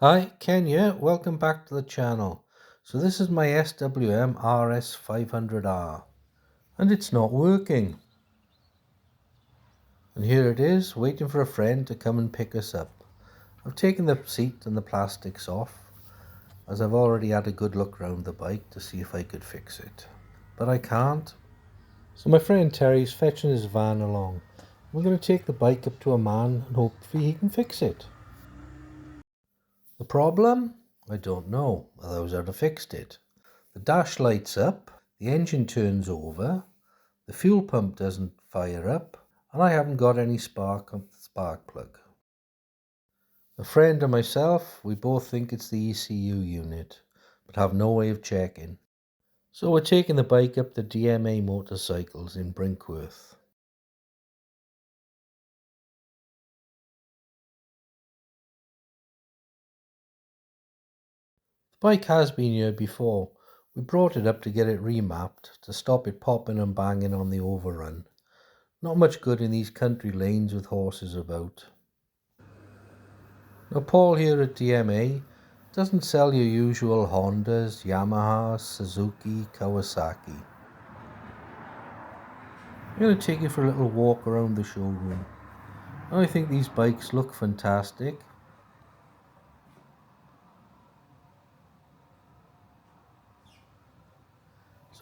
Hi, Kenya. Welcome back to the channel. So this is my SWM RS500R and it's not working. And here it is, waiting for a friend to come and pick us up. I've taken the seat and the plastics off as I've already had a good look around the bike to see if I could fix it. But I can't. So my friend Terry's fetching his van along. We're going to take the bike up to a man and hopefully he can fix it. The problem? I don't know. Otherwise I'd have fixed it. The dash lights up, the engine turns over, the fuel pump doesn't fire up, and I haven't got any spark on the spark plug. A friend and myself, we both think it's the ECU unit, but have no way of checking. So we're taking the bike up to DMA Motorcycles in Brinkworth. The bike has been here before. We brought it up to get it remapped to stop it popping and banging on the overrun. Not much good in these country lanes with horses about. Now Paul here at DMA doesn't sell your usual Hondas, Yamahas, Suzuki, Kawasaki. I'm going to take you for a little walk around the showroom. I think these bikes look fantastic.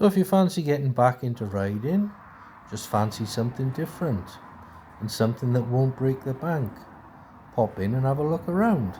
So if you fancy getting back into riding, just fancy something different and something that won't break the bank, pop in and have a look around.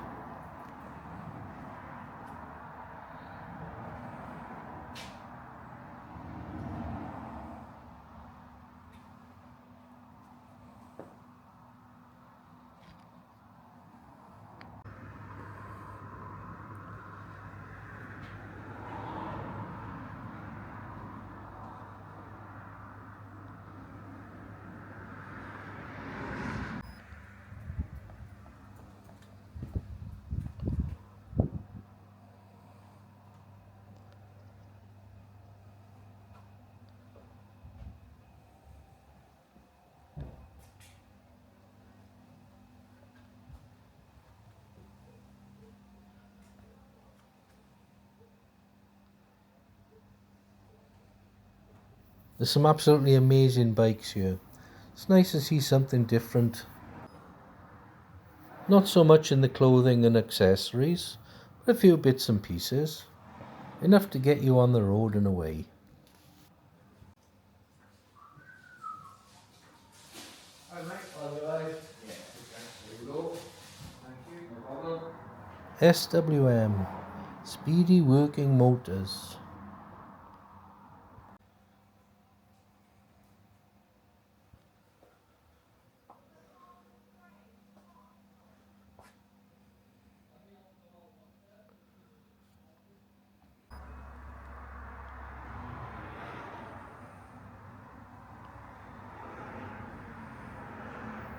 There's some absolutely amazing bikes here. It's nice to see something different. Not so much in the clothing and accessories, but a few bits and pieces. Enough to get you on the road and away. SWM, Speedy Working Motors.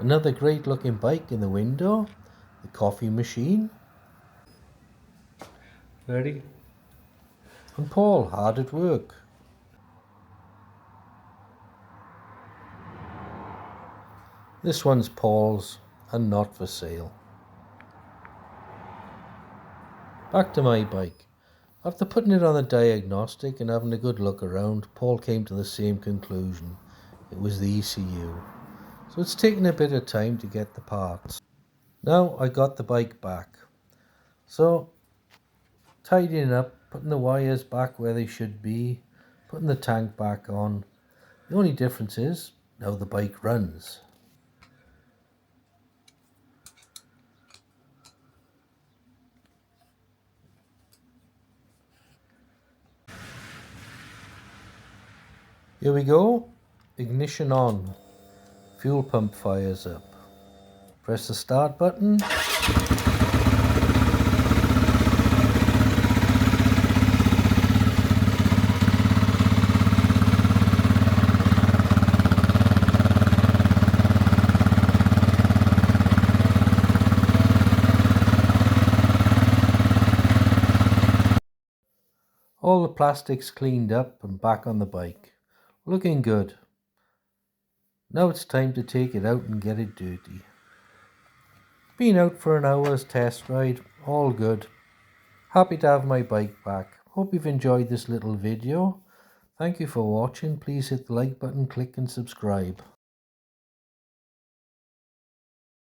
Another great looking bike in the window, the coffee machine. Ready? And Paul, hard at work. This one's Paul's and not for sale. Back to my bike. After putting it on the diagnostic and having a good look around, Paul came to the same conclusion. It was the ECU. So it's taken a bit of time to get the parts. Now I got the bike back. So tidying up, putting the wires back where they should be, putting the tank back on. The only difference is now the bike runs. Here we go. Ignition on. Fuel pump fires up. Press the start button. All the plastics cleaned up and back on the bike. Looking good. Now it's time to take it out and get it dirty. Been out for an hour's test ride, all good. Happy to have my bike back. Hope you've enjoyed this little video. Thank you for watching. Please hit the like button, click and subscribe.